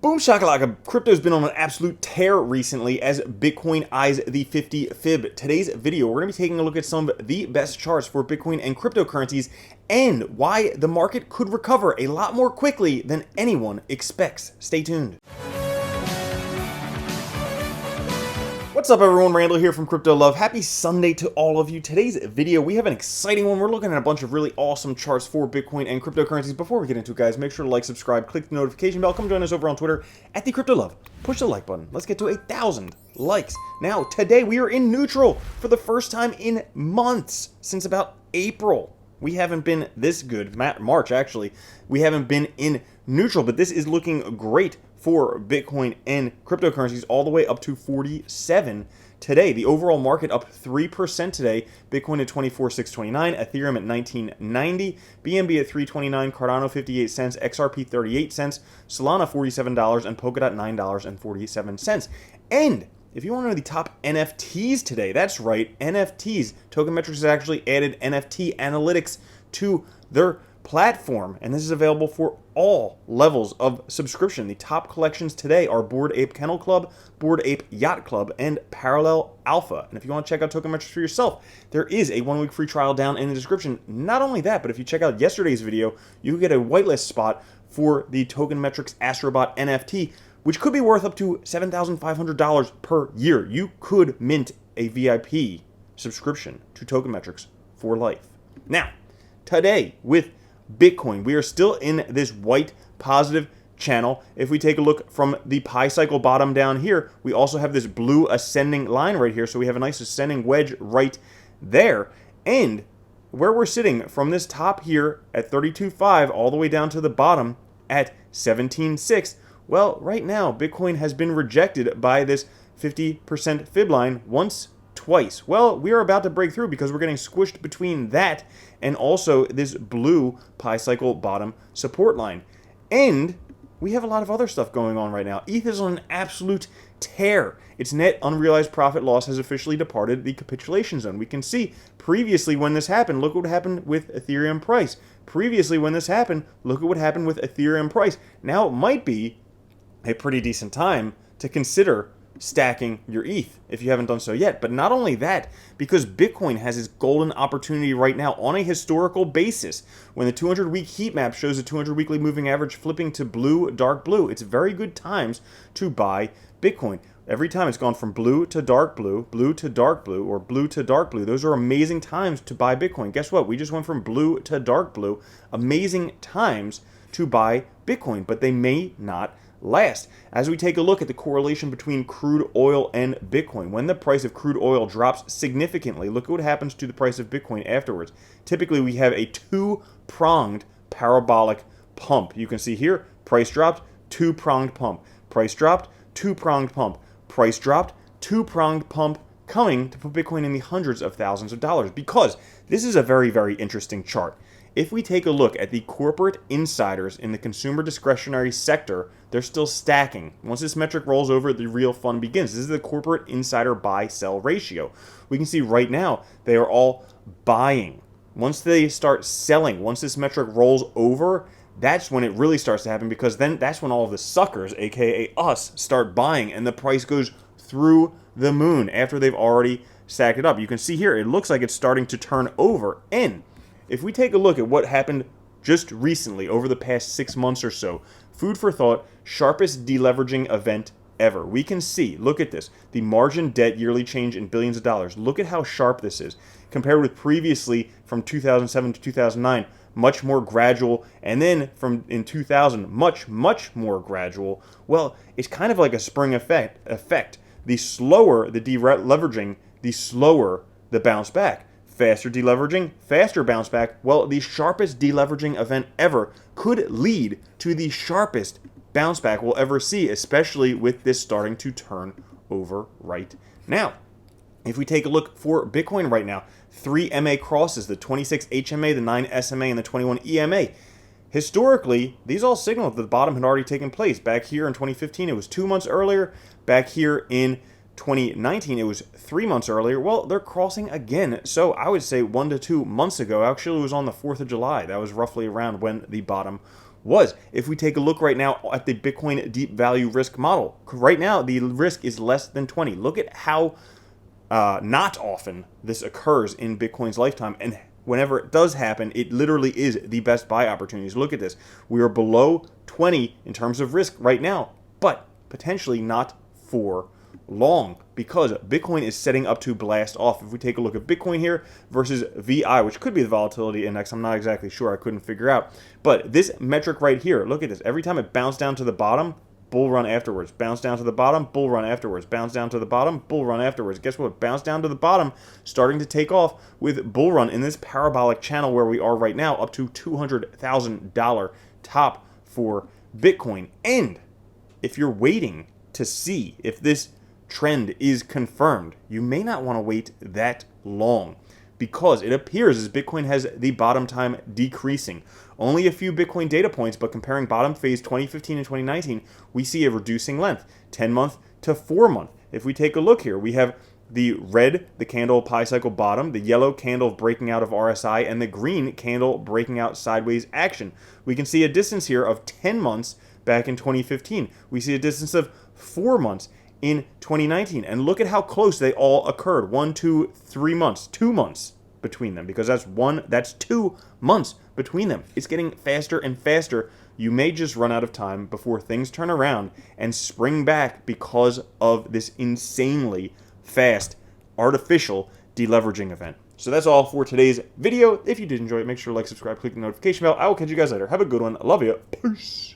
Boom shakalaka, crypto's been on an absolute tear recently as Bitcoin eyes the 50 fib. Today's video, we're going to be taking a look at some of the best charts for Bitcoin and cryptocurrencies and why the market could recover a lot more quickly than anyone expects. Stay tuned. What's up everyone, Randall here from Crypto Love. Happy Sunday to all of you. Today's video, we have an exciting one. We're looking at a bunch of really awesome charts for Bitcoin and cryptocurrencies. Before we get into it, guys, make sure to like, subscribe, click the notification bell. Come join us over on Twitter at the Crypto Love. Push the like button. Let's get to 1,000 likes. Now, today we are in neutral for the first time in months, since about April. We haven't been this good, March actually, we haven't been in neutral, but this is looking great for Bitcoin and cryptocurrencies all the way up to 47 today. The overall market up 3% today. Bitcoin at 24,629, Ethereum at 1990, BNB at 329, Cardano 58 cents, XRP 38 cents, Solana $47, and Polkadot $9.47. And if you want to know the top NFTs today, that's right, NFTs. Token Metrics has actually added NFT analytics to their platform, and this is available for all levels of subscription. The top collections today are Bored Ape Kennel Club, Bored Ape Yacht Club, and Parallel Alpha. And if you want to check out Token Metrics for yourself, there is a 1-week free trial down in the description. Not only that, but if you check out yesterday's video, you can get a whitelist spot for the Token Metrics Astrobot NFT, which could be worth up to $7,500 per year. You could mint a VIP subscription to Token Metrics for life. Now, today with Bitcoin, we are still in this white positive channel. If we take a look from the pi cycle bottom down here, we also have this blue ascending line right here. So we have a nice ascending wedge right there. And where we're sitting from this top here at 32.5 all the way down to the bottom at 17.6, well, right now, Bitcoin has been rejected by this 50% fib line twice. Well, we are about to break through because we're getting squished between that and also this blue pi cycle bottom support line. And we have a lot of other stuff going on right now. ETH is on an absolute tear. Its net unrealized profit loss has officially departed the capitulation zone. We can see previously when this happened, look what happened with Ethereum price. Previously when this happened, look at what happened with Ethereum price. Now it might be a pretty decent time to consider stacking your ETH if you haven't done so yet. But not only that, because Bitcoin has its golden opportunity right now on a historical basis. When the 200-week heat map shows a 200-weekly moving average flipping to blue, dark blue, it's very good times to buy Bitcoin. Every time it's gone from blue to dark blue, blue to dark blue, or blue to dark blue. Those are amazing times to buy Bitcoin. Guess what? We just went from blue to dark blue. Amazing times to buy Bitcoin, but they may not last. As we take a look at the correlation between crude oil and Bitcoin, when the price of crude oil drops significantly, look at what happens to the price of Bitcoin afterwards. Typically, we have a two-pronged parabolic pump. You can see here, price dropped, two-pronged pump. Price dropped, two-pronged pump. Price dropped, two-pronged pump, coming to put Bitcoin in the hundreds of thousands of dollars, because this is a very, very interesting chart. If we take a look at the corporate insiders in the consumer discretionary sector, they're still stacking. Once this metric rolls over, the real fun begins. This is the corporate insider buy-sell ratio. We can see right now they are all buying. Once they start selling, once this metric rolls over, that's when it really starts to happen, because then that's when all of the suckers, aka us, start buying and the price goes through the moon after they've already stacked it up. You can see here, it looks like it's starting to turn over. And if we take a look at what happened just recently over the past 6 months or so, food for thought, sharpest deleveraging event ever. We can see, look at this, the margin debt yearly change in billions of dollars. Look at how sharp this is compared with previously from 2007 to 2009, much more gradual, and then from in 2000, much more gradual. Well, it's kind of like a spring effect. The slower the deleveraging, the slower the bounce back. Faster deleveraging, faster bounce back. Well, the sharpest deleveraging event ever could lead to the sharpest bounce back we'll ever see, especially with this starting to turn over right now. If we take a look for Bitcoin right now, 3 MA crosses, the 26 HMA, the 9 SMA, and the 21 EMA. Historically, these all signal that the bottom had already taken place. Back here in 2015, it was 2 months earlier. Back here in 2019, it was 3 months earlier. Well, they're crossing again. So I would say 1 to 2 months ago. Actually, it was on the 4th of July. That was roughly around when the bottom was. If we take a look right now at the Bitcoin deep value risk model, right now the risk is less than 20. Look at how not often this occurs in Bitcoin's lifetime, and whenever it does happen, it literally is the best buy opportunities. Look at this. We are below 20 in terms of risk right now, but potentially not for long, because Bitcoin is setting up to blast off. If we take a look at Bitcoin here versus VI, which could be the volatility index, I'm not exactly sure, I couldn't figure out, but this metric right here, look at this. Every time it bounced down to the bottom, bull run afterwards, bounce down to the bottom, bull run afterwards, bounce down to the bottom, bull run afterwards. Guess what? Bounce down to the bottom, starting to take off with bull run in this parabolic channel where we are right now, up to $200,000 top for Bitcoin. And if you're waiting to see if this trend is confirmed, you may not want to wait that long, because it appears as Bitcoin has the bottom time decreasing. Only a few Bitcoin data points, but comparing bottom phase 2015 and 2019, we see a reducing length, 10-month to 4-month. If we take a look here, we have the red, the candle pi cycle bottom, the yellow candle breaking out of RSI, and the green candle breaking out sideways action. We can see a distance here of 10 months back in 2015. We see a distance of 4 months in 2019, and look at how close they all occurred. 1, 2, 3 months, 2 months between them, because that's 2 months between them. It's getting faster and faster. You may just run out of time before things turn around and spring back because of this insanely fast artificial deleveraging event. So that's all for today's video. If you did enjoy it, make sure to like, subscribe, click the notification bell. I will catch you guys later. Have a good one. I love you. Peace.